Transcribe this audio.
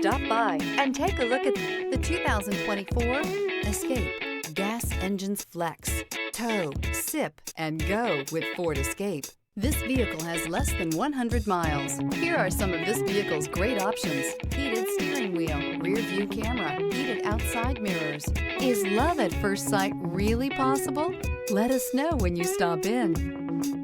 Stop by and take a look at the 2024 Escape. Gas engines flex, tow, sip, and go with Ford Escape. This vehicle has less than 100 miles. Here are some of this vehicle's great options: heated steering wheel, rear view camera, heated outside mirrors. Is love at first sight really possible? Let us know when you stop in.